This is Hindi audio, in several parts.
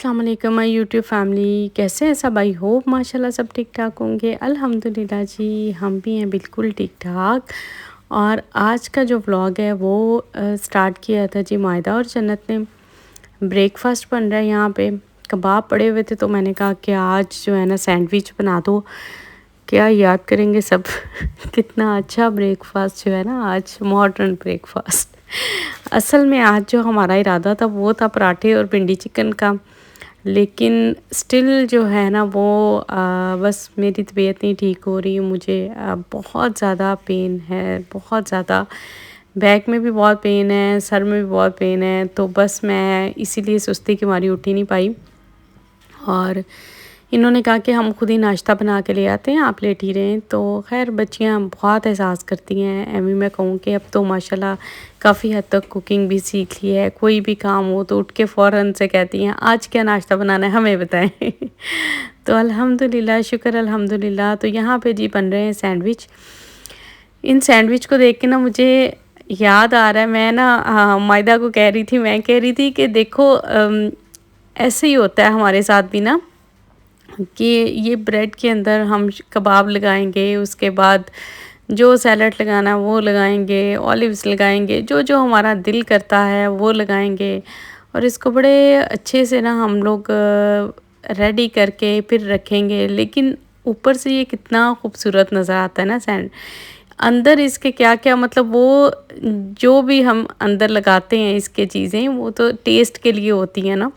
अस्सलाम वालेकुम माय यूट्यूब फैमिली, कैसे हैं सब? आई होप माशाल्लाह सब ठीक ठाक होंगे। अल्हम्दुलिल्लाह जी, हम भी हैं बिल्कुल ठीक ठाक। और आज का जो व्लॉग है वो स्टार्ट किया था जी मायदा और जन्नत ने। ब्रेकफास्ट बन रहा है यहाँ पे, कबाब पड़े हुए थे तो मैंने कहा कि आज जो है ना सैंडविच बना दो। क्या याद करेंगे सब कितना अच्छा ब्रेकफास्ट जो है ना आज, मॉडर्न ब्रेकफास्ट। असल में आज जो हमारा इरादा था वो था पराठे और भिंडी चिकन का, लेकिन स्टिल जो है ना वो बस मेरी तबीयत नहीं ठीक हो रही। मुझे बहुत ज़्यादा पेन है, बहुत ज़्यादा बैक में भी बहुत पेन है, सर में भी बहुत पेन है। तो बस मैं इसीलिए सुस्ती की मारी उठ ही नहीं पाई। और इन्होंने कहा कि हम खुद ही नाश्ता बना के ले आते हैं, आप लेट ही रहें। तो खैर बच्चियां बहुत एहसास करती हैं। एमी मैं कहूँ कि अब तो माशाल्लाह काफ़ी हद तक कुकिंग भी सीख ली है। कोई भी काम हो तो उठ के फ़ौरन से कहती हैं आज क्या नाश्ता बनाना है हमें बताएं तो अल्हम्दुलिल्लाह, शुक्र अल्हम्दुलिल्लाह। तो यहाँ पे जी बन रहे हैं सैंडविच। इन सैंडविच को देख के ना मुझे याद आ रहा है, मैं ना मायदा को कह रही थी, मैं कह रही थी कि देखो ऐसे ही होता है हमारे साथ भी ना, कि ये ब्रेड के अंदर हम कबाब लगाएंगे, उसके बाद जो सैलड लगाना वो लगाएंगे, ऑलिव्स लगाएंगे, जो जो हमारा दिल करता है वो लगाएंगे। और इसको बड़े अच्छे से ना हम लोग रेडी करके फिर रखेंगे। लेकिन ऊपर से ये कितना खूबसूरत नज़र आता है ना सैंड, अंदर इसके क्या क्या मतलब वो जो भी हम अंदर लगाते हैं इसके चीज़ें वो तो टेस्ट के लिए होती हैं ना।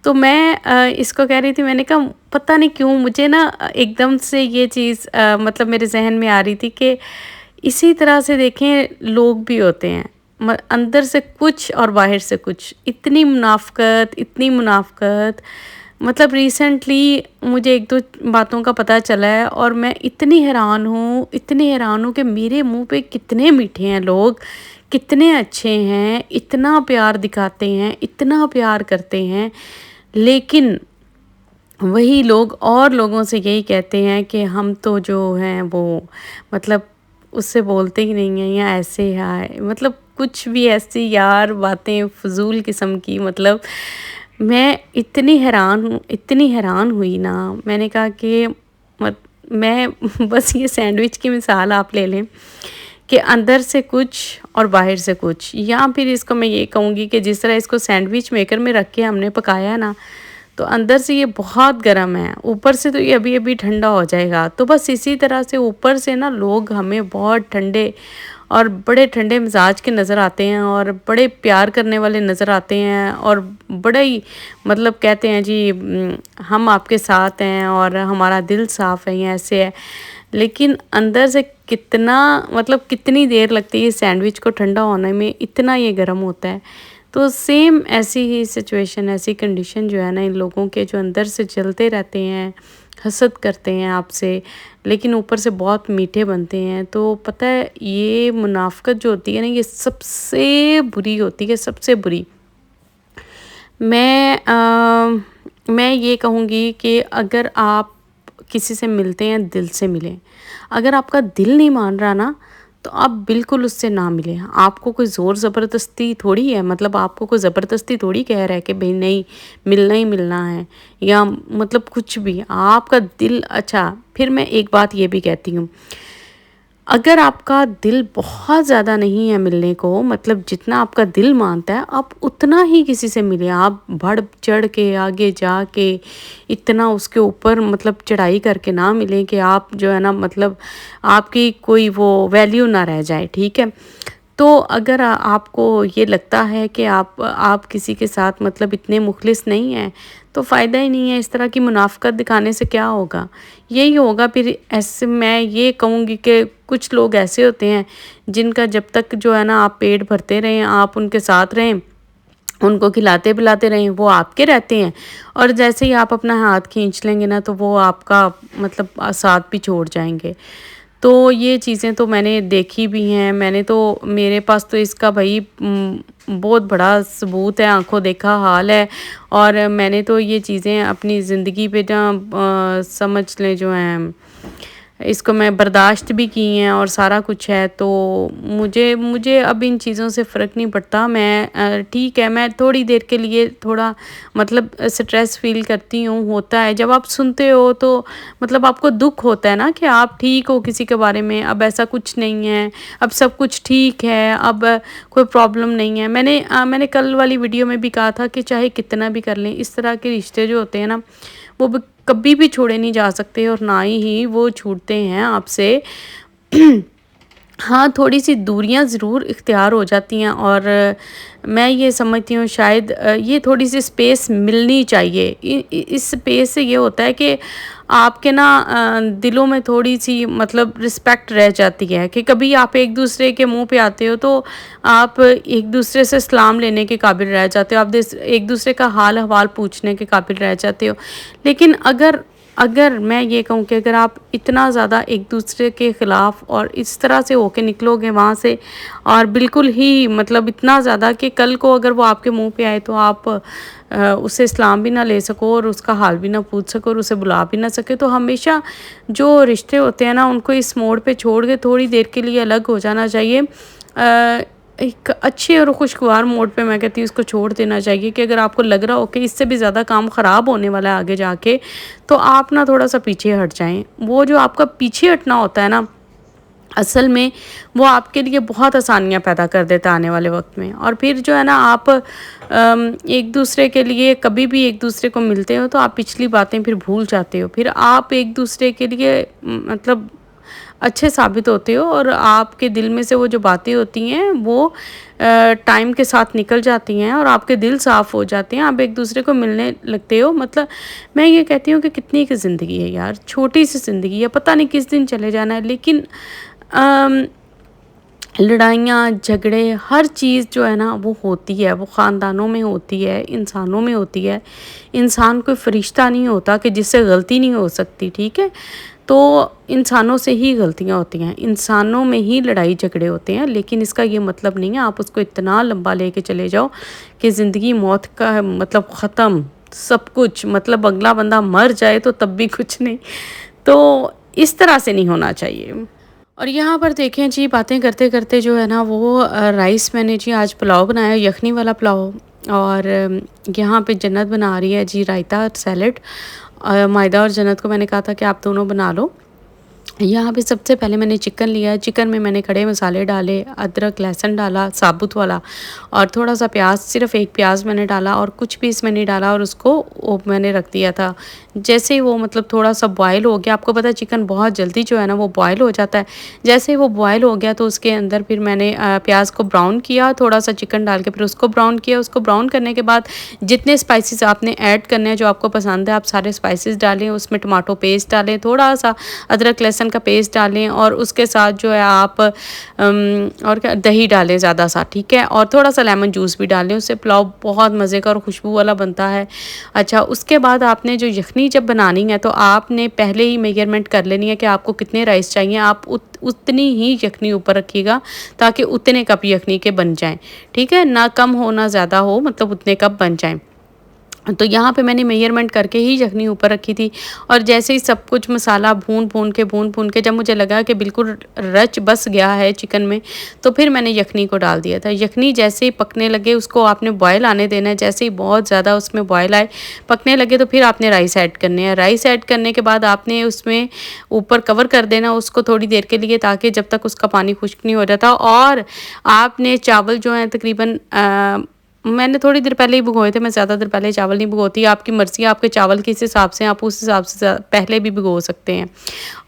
तो मैं इसको कह रही थी, मैंने कहा पता नहीं क्यों मुझे ना एकदम से ये चीज़ मतलब मेरे जहन में आ रही थी कि इसी तरह से देखें लोग भी होते हैं, अंदर से कुछ और बाहर से कुछ। इतनी मुनाफ़क़त, इतनी मुनाफ़क़त, मतलब रिसेंटली मुझे एक दो बातों का पता चला है और मैं इतनी हैरान हूँ, इतनी हैरान हूँ कि मेरे मुंह पे कितने मीठे हैं लोग, कितने अच्छे हैं, इतना प्यार दिखाते हैं, इतना प्यार करते हैं। लेकिन वही लोग और लोगों से यही कहते हैं कि हम तो जो हैं वो मतलब उससे बोलते ही नहीं हैं, या ऐसे है मतलब कुछ भी ऐसी यार बातें फजूल किस्म की। मतलब मैं इतनी हैरान हूँ, इतनी हैरान हुई ना, मैंने कहा कि मैं बस ये सैंडविच की मिसाल आप ले लें कि अंदर से कुछ और बाहर से कुछ। या फिर इसको मैं ये कहूँगी कि जिस तरह इसको सैंडविच मेकर में रख के हमने पकाया है ना, तो अंदर से ये बहुत गर्म है, ऊपर से तो ये अभी अभी ठंडा हो जाएगा। तो बस इसी तरह से ऊपर से ना लोग हमें बहुत ठंडे और बड़े ठंडे मिजाज के नज़र आते हैं और बड़े प्यार करने वाले नज़र आते हैं और बड़ा ही मतलब कहते हैं जी हम आपके साथ हैं और हमारा दिल साफ़ है, ये ऐसे है। लेकिन अंदर से कितना मतलब कितनी देर लगती है सैंडविच को ठंडा होने में, इतना ये गर्म होता है। तो सेम ऐसी ही सिचुएशन, ऐसी कंडीशन जो है ना इन लोगों के, जो अंदर से जलते रहते हैं, हसद करते हैं आपसे, लेकिन ऊपर से बहुत मीठे बनते हैं। तो पता है ये मुनाफ़क़त जो होती है ना, ये सबसे बुरी होती है, सबसे बुरी। मैं ये कहूँगी कि अगर आप किसी से मिलते हैं दिल से मिलें। अगर आपका दिल नहीं मान रहा ना तो आप बिल्कुल उससे ना मिलें। आपको कोई ज़ोर ज़बरदस्ती थोड़ी है, मतलब आपको कोई ज़बरदस्ती थोड़ी कह रहा है कि भाई नहीं मिलना ही मिलना है, या मतलब कुछ भी आपका दिल। अच्छा फिर मैं एक बात ये भी कहती हूँ, अगर आपका दिल बहुत ज़्यादा नहीं है मिलने को, मतलब जितना आपका दिल मानता है आप उतना ही किसी से मिलें। आप बढ़ चढ़ के आगे जाके इतना उसके ऊपर मतलब चढ़ाई करके ना मिलें कि आप जो है ना मतलब आपकी कोई वो वैल्यू ना रह जाए, ठीक है। तो अगर आपको ये लगता है कि आप किसी के साथ मतलब इतने मुखलिस नहीं हैं तो फ़ायदा ही नहीं है। इस तरह की मुनाफ़क़त दिखाने से क्या होगा, यही होगा फिर। ऐसे मैं ये कहूँगी कि कुछ लोग ऐसे होते हैं जिनका जब तक जो है ना आप पेट भरते रहें, आप उनके साथ रहें, उनको खिलाते पिलाते रहें, वो आपके रहते हैं। और जैसे ही आप अपना हाथ खींच लेंगे ना तो वो आपका मतलब साथ भी छोड़ जाएंगे। तो ये चीज़ें तो मैंने देखी भी हैं। मैंने तो मेरे पास तो इसका भाई बहुत बड़ा सबूत है, आंखों देखा हाल है। और मैंने तो ये चीज़ें अपनी ज़िंदगी पे ना समझ लें जो हैं इसको मैं बर्दाश्त भी की हैं और सारा कुछ है। तो मुझे मुझे अब इन चीज़ों से फ़र्क नहीं पड़ता। मैं ठीक है, मैं थोड़ी देर के लिए थोड़ा मतलब स्ट्रेस फ़ील करती हूँ, होता है। जब आप सुनते हो तो मतलब आपको दुःख होता है ना कि आप ठीक हो किसी के बारे में, अब ऐसा कुछ नहीं है, अब सब कुछ ठीक है, अब कोई प्रॉब्लम नहीं है। मैंने कल वाली वीडियो में भी कहा था कि चाहे कितना भी कर लें, इस तरह के रिश्ते जो होते हैं ना, वो कभी भी छोड़े नहीं जा सकते और ना ही वो छूटते हैं आपसे। हाँ, थोड़ी-सी दूरियाँ ज़रूर इख्तियार हो जाती हैं और मैं ये समझती हूँ शायद ये थोड़ी-सी स्पेस मिलनी चाहिए। इस स्पेस से ये होता है कि आपके ना दिलों में थोड़ी-सी मतलब रिस्पेक्ट रह जाती है कि कभी आप एक-दूसरे के मुँह पे आते हो तो आप एक-दूसरे से सलाम लेने के काबिल रह जाते हो, आप एक-दूसरे का हाल-अहवाल पूछने के काबिल रह जाते हो। लेकिन अगर अगर मैं ये कहूँ कि अगर आप इतना ज़्यादा एक-दूसरे के ख़िलाफ़ और इस तरह से होके निकलोगे वहाँ से और बिल्कुल ही मतलब इतना ज़्यादा कि कल को अगर वो आपके मुँह पे आए तो आप उससे सलाम भी ना ले सको और उसका हाल भी ना पूछ सको और उसे बुला भी ना सके। तो हमेशा जो रिश्ते होते हैं ना उनको इस मोड़ पे छोड़ के थोड़ी देर के लिए अलग हो जाना चाहिए। एक अच्छे और खुशगवार मोड पे मैं कहती हूँ इसको छोड़ देना चाहिए कि अगर आपको लग रहा हो कि इससे भी ज़्यादा काम ख़राब होने वाला है आगे जाके, तो आप ना थोड़ा-सा पीछे हट जाएँ। वो जो आपका पीछे हटना होता है ना, असल में वो आपके लिए बहुत आसानियाँ पैदा कर देता है आने वाले वक़्त में। और फिर जो है ना आप एक-दूसरे के लिए कभी भी एक-दूसरे को मिलते हो तो आप पिछली बातें फिर भूल जाते हो। फिर आप एक-दूसरे के लिए मतलब अच्छे साबित होते हो और आपके दिल में से वो जो बातें होती हैं वो टाइम के साथ निकल जाती हैं और आपके दिल साफ़ हो जाते हैं, आप एक-दूसरे को मिलने लगते हो। मतलब मैं ये कहती हूँ कि कितनी की ज़िंदगी है यार, छोटी-सी ज़िंदगी है, पता नहीं किस दिन चले जाना है। लेकिन अम लड़ाइयाँ, झगड़े, हर चीज़ जो है ना वो होती है, वो ख़ानदानों में होती है, इंसानों में होती है। इंसान कोई फ़रिश्ता नहीं होता कि जिससे गलती नहीं हो सकती, ठीक है? तो इंसानों से ही गलतियाँ होती हैं, इंसानों में ही लड़ाई झगड़े होते हैं। लेकिन इसका ये मतलब नहीं है आप उसको इतना लंबा लेके चले जाओ कि ज़िंदगी मौत का मतलब ख़त्म, सब कुछ मतलब अगला बंदा मर जाए तो तब भी कुछ नहीं। तो इस तरह से नहीं होना चाहिए। और यहाँ पर देखें जी, बातें करते-करते जो है ना वो राइस मैंने जी आज पुलाव बनाया, यखनी वाला पुलाव। और यहाँ पे जन्नत बना रही है जी रायता सैलेड। मायदा और जन्नत को मैंने कहा था कि आप दोनों बना लो। यहाँ पे सबसे पहले मैंने चिकन लिया है, चिकन में मैंने खड़े मसाले डाले, अदरक लहसुन डाला साबुत वाला और थोड़ा-सा प्याज, सिर्फ़ एक प्याज मैंने डाला और कुछ पीस मैंने डाला और उसको वो मैंने रख दिया था। जैसे ही वो मतलब थोड़ा-सा बॉयल हो गया, आपको पता है चिकन बहुत जल्दी जो है ना वो बॉयल हो जाता है। जैसे ही वो बॉयल हो गया तो उसके अंदर फिर मैंने प्याज को ब्राउन किया, थोड़ा-सा चिकन डाल के फिर उसको ब्राउन किया। उसको ब्राउन करने के बाद जितने स्पाइसेस आपने ऐड करने हैं जो आपको पसंद है, आप सारे स्पाइसेस डालें, उसमें टमाटो पेस्ट डालें, थोड़ा-सा अदरक लहसुन का पेस्ट डालें और उसके साथ जो है आप और क्या दही डालें ज़्यादा सा, ठीक है? और थोड़ा-सा लेमन जूस भी डालें, उससे पुलाव बहुत मज़े का और खुशबू वाला बनता है। अच्छा, उसके बाद आपने जो यखनी जब बनानी है तो आपने पहले ही मेजरमेंट कर लेनी है कि आपको कितने राइस चाहिए, आप उतनी ही यखनी ऊपर रखिएगा ताकि उतने कप यखनी के बन जाएँ, ठीक है? ना कम हो ना ज़्यादा हो, मतलब उतने कप बन जाएँ। तो यहाँ पे मैंने मेजरमेंट करके ही यखनी ऊपर रखी थी और जैसे ही सब कुछ मसाला भून-भून के जब मुझे लगा कि बिल्कुल रच बस गया है चिकन में, तो फिर मैंने यखनी को डाल दिया था। यखनी जैसे ही पकने लगे उसको आपने बॉयल आने देना है, जैसे ही बहुत ज़्यादा उसमें बॉयल आए, पकने लगे तो फिर आपने राइस ऐड करने हैं। राइस ऐड करने के बाद आपने उसमें ऊपर कवर कर देना उसको थोड़ी देर के लिए ताकि जब तक उसका पानी खुश्क नहीं हो जाता। और आपने चावल जो हैं तकरीबन मैंने थोड़ी देर पहले ही भिगोए थे, मैं ज़्यादा देर पहले चावल नहीं भिगोती, आपकी मर्ज़ी है आपके चावल किस हिसाब से आप उस हिसाब से पहले भी भिगो सकते हैं।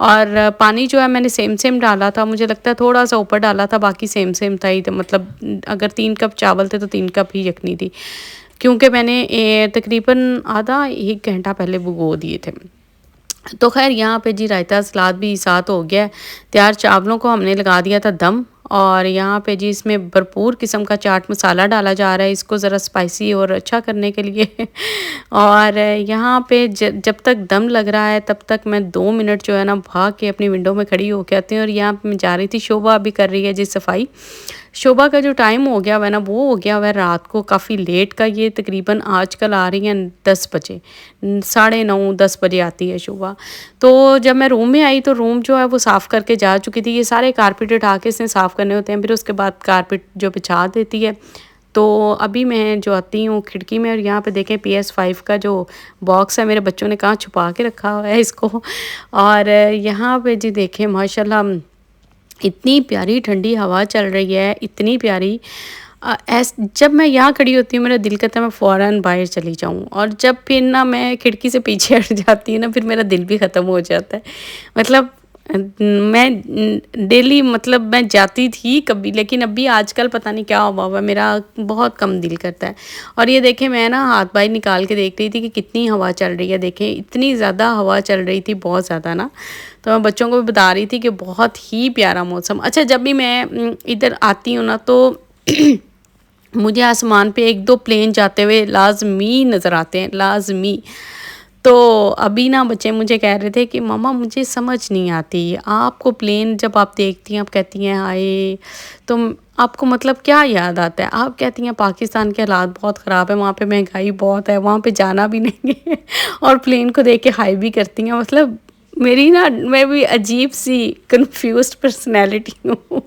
और पानी जो है मैंने सेम डाला था, मुझे लगता है थोड़ा-सा ऊपर डाला था, बाकी सेम था ही, तो मतलब अगर 3 कप चावल थे तो 3 कप ही यखनी थी, क्योंकि मैंने तकरीबन आधा 1 घंटा पहले भिगो दिए थे। तो ख़ैर यहाँ पे जी रायता सलाद भी साथ हो गया है तैयार। चावलों को हमने लगा दिया था दम और यहाँ पे जी इसमें भरपूर किस्म का चाट मसाला डाला जा रहा है इसको ज़रा स्पाइसी और अच्छा करने के लिए। और यहाँ पे जब तक दम लग रहा है तब तक मैं 2 मिनट जो है ना भाग के अपनी विंडो में खड़ी होके आती हूँ और यहाँ पे मैं जा रही थी, शोभा अभी कर रही है जी सफाई। शोभा का जो टाइम हो गया हुआ है ना, वो हो गया हुआ है रात को काफ़ी लेट का। ये तकरीबन आजकल आ रही हैं 10 बजे, 9:30 10 बजे आती है शोभा। तो जब मैं रूम में आई तो रूम जो है वो साफ़ करके जा चुकी थी। ये सारे कारपेट उठा के इसने साफ़ करने होते हैं, फिर उसके बाद कारपेट जो बिछा देती है। तो अभी मैं जो आती हूँ खिड़की में, और यहाँ पे देखें PS5 का जो बॉक्स है, मेरे बच्चों ने कहाँ छुपा के रखा हुआ है इसको। और यहाँ पे जी देखें माशाल्लाह इतनी प्यारी ठंडी हवा चल रही है, इतनी प्यारी। जब मैं यहाँ खड़ी होती हूँ मेरा दिल करता है मैं फ़ौरन बाहर चली जाऊँ, और जब फिर ना मैं खिड़की से पीछे हट जाती हूँ ना, फिर मेरा दिल भी ख़त्म हो जाता है। मतलब मैं डेली मतलब मैं जाती थी कभी, लेकिन अभी आजकल पता नहीं क्या हुआ हुआ, मेरा बहुत कम दिल करता है। और ये देखें मैं ना हाथ बाहर निकाल के देख रही थी कि कितनी हवा चल रही है। देखें इतनी ज़्यादा हवा चल रही थी, बहुत ज़्यादा ना। तो मैं बच्चों को भी बता रही थी कि बहुत ही प्यारा मौसम। अच्छा, जब भी मैं इधर आती हूँ ना तो मुझे आसमान पे 1-2 प्लेन जाते हुए लाज़मी नज़र आते हैं, लाज़मी। तो अभी ना बच्चे मुझे कह रहे थे कि मम्मा मुझे समझ नहीं आती, आपको प्लेन जब आप देखती हैं आप कहती हैं हाय, तो आपको मतलब क्या याद आता है? आप कहती हैं पाकिस्तान के हालात बहुत ख़राब है, वहाँ पे महंगाई बहुत है, वहाँ पे जाना भी नहीं है और प्लेन को देख के हाय भी करती हैं। मतलब मेरी ना, मैं भी अजीब सी कंफ्यूज्ड पर्सनैलिटी हूँ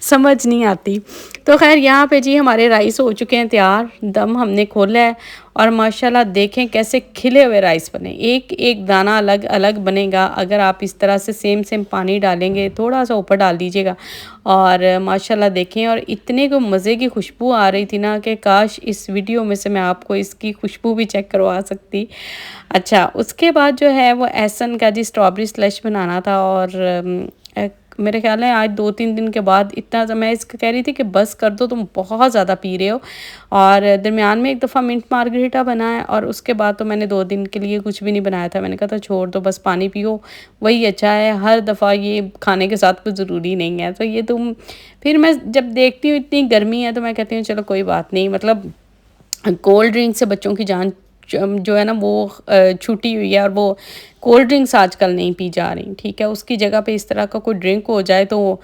समझ नहीं आती। तो खैर यहाँ पे जी हमारे राइस हो चुके हैं तैयार, दम हमने खोला है, और माशाल्लाह देखें कैसे खिले हुए राइस बने, एक एक दाना अलग अलग बनेगा। अगर आप इस तरह से सेम सेम पानी डालेंगे, थोड़ा सा ऊपर डाल दीजिएगा, और माशाल्लाह देखें। और इतने को मज़े की खुशबू आ रही थी ना कि काश इस वीडियो में से मैं आपको इसकी खुशबू भी चेक करवा सकती। अच्छा, उसके बाद जो है वो एहसन का जी स्ट्रॉबेरी स्लश बनाना था, और मेरे ख्याल है आज 2-3 दिन के बाद इतना मैं इसको कह रही थी कि बस कर दो, तुम बहुत ज़्यादा पी रहे हो। और दरमियान में एक दफ़ा मिंट मार्गरीटा बनाया, और उसके बाद तो मैंने 2 दिन के लिए कुछ भी नहीं बनाया था। मैंने कहा था छोड़ दो, बस पानी पियो, वही अच्छा है। हर दफ़ा ये खाने के साथ कुछ ज़रूरी नहीं है। तो ये तुम, फिर मैं जब देखती हूँ इतनी गर्मी है तो मैं कहती हूँ चलो कोई बात नहीं, मतलब कोल्ड ड्रिंक से बच्चों की जान जो है ना वो छूटी हुई है, और वो कोल्ड ड्रिंक्स आजकल नहीं पी जा रही, ठीक है। उसकी जगह पे इस तरह का कोई ड्रिंक हो जाए तो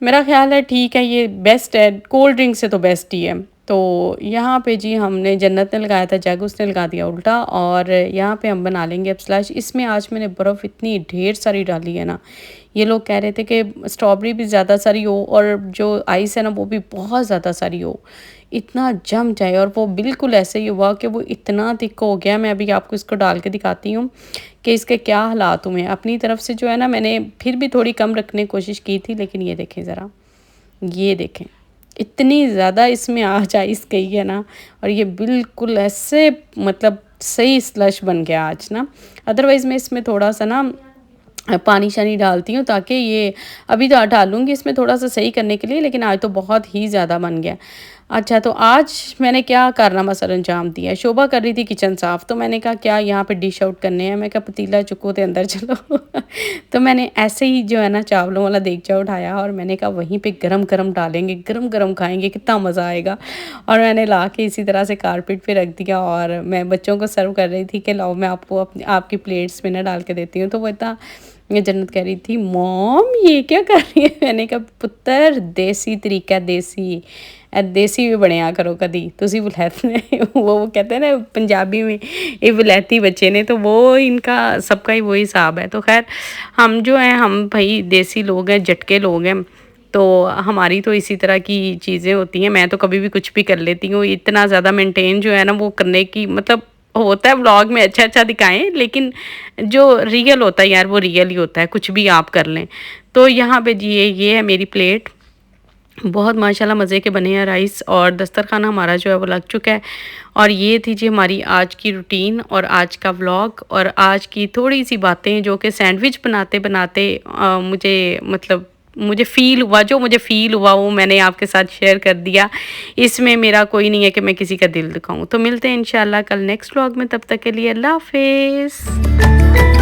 मेरा ख्याल है ठीक है, ये बेस्ट है, कोल्ड ड्रिंक से तो बेस्ट ही है। तो यहाँ पे जी हमने, जन्नत ने लगाया था जग, उसने लगा दिया उल्टा, और यहाँ पे हम बना लेंगे अब स्लैश। इसमें आज मैंने बर्फ़ इतनी ढेर सारी डाली है ना, ये लोग कह रहे थे कि स्ट्रॉबेरी भी ज़्यादा सारी हो और जो आइस है ना वो भी बहुत ज़्यादा सारी हो, इतना जम जाए। और वो बिल्कुल ऐसे ही हुआ कि वो इतना थिक हो गया। मैं अभी आपको इसको डाल के दिखाती हूँ कि इसके क्या हालात हुए। अपनी तरफ से जो है ना मैंने फिर भी थोड़ी कम रखने की कोशिश की थी, लेकिन ये देखें ज़रा, ये देखें इतनी ज़्यादा इसमें आज आइस गई है ना, और ये बिल्कुल ऐसे मतलब सही स्लश बन गया आज ना। अदरवाइज़ मैं इसमें थोड़ा सा ना पानी शानी डालती हूँ, ताकि ये अभी तो डालूँगी इसमें थोड़ा सा सही करने के लिए, लेकिन आज तो बहुत ही ज़्यादा बन गया। अच्छा, तो आज मैंने क्या कारनामा सर अंजाम दिया। शोभा कर रही थी किचन साफ़, तो मैंने कहा क्या यहाँ पे डिश आउट करने हैं। मैं कहा पतीला चुको तो अंदर चलो तो मैंने ऐसे ही जो है ना चावलों वाला देगचा उठाया, और मैंने कहा वहीं पे गरम गरम डालेंगे, गरम गरम खाएंगे, कितना मज़ा आएगा। और मैंने ला के इसी तरह से कारपेट पे रख दिया, और मैं बच्चों को सर्व कर रही थी कि लाओ मैं आपको अपनी आपकी प्लेट्स में ना डाल के देती हूँ। तो वो इतना, ये जन्नत कह रही थी मॉम ये क्या कर रही है। मैंने कहा पुत्र देसी तरीका, देसी देसी भी ਬਣਿਆ करो कदी तुसी वलैती वो कहते हैं ना पंजाबी में, ये वलैती बच्चे ने, तो वो इनका सबका ही वही हिसाब है। तो खैर हम जो हैं, हम भाई देसी लोग हैं, झटके लोग हैं, तो हमारी तो इसी तरह की चीज़ें होती हैं। मैं तो कभी भी कुछ भी कर लेती हूँ, इतना ज़्यादा मेंटेन जो है ना वो करने की, मतलब होता है व्लॉग में अच्छा अच्छा दिखाएं, लेकिन जो रियल होता है यार वो रियल ही होता है, कुछ भी आप कर लें। तो यहाँ पे जी ये है मेरी प्लेट, बहुत माशाल्लाह मज़े के बने हैं राइस, और दस्तरखाना हमारा जो है वो लग चुका है। और ये थी जी हमारी आज की रूटीन और आज का व्लॉग, और आज की थोड़ी सी बातें जो कि सैंडविच बनाते बनाते मुझे मतलब मुझे फ़ील हुआ वो मैंने आपके साथ शेयर कर दिया। इसमें मेरा कोई नहीं है कि मैं किसी का दिल दुखाऊं। तो मिलते हैं इंशाल्लाह कल नेक्स्ट व्लॉग में, तब तक के लिए अल्लाह हाफिज़।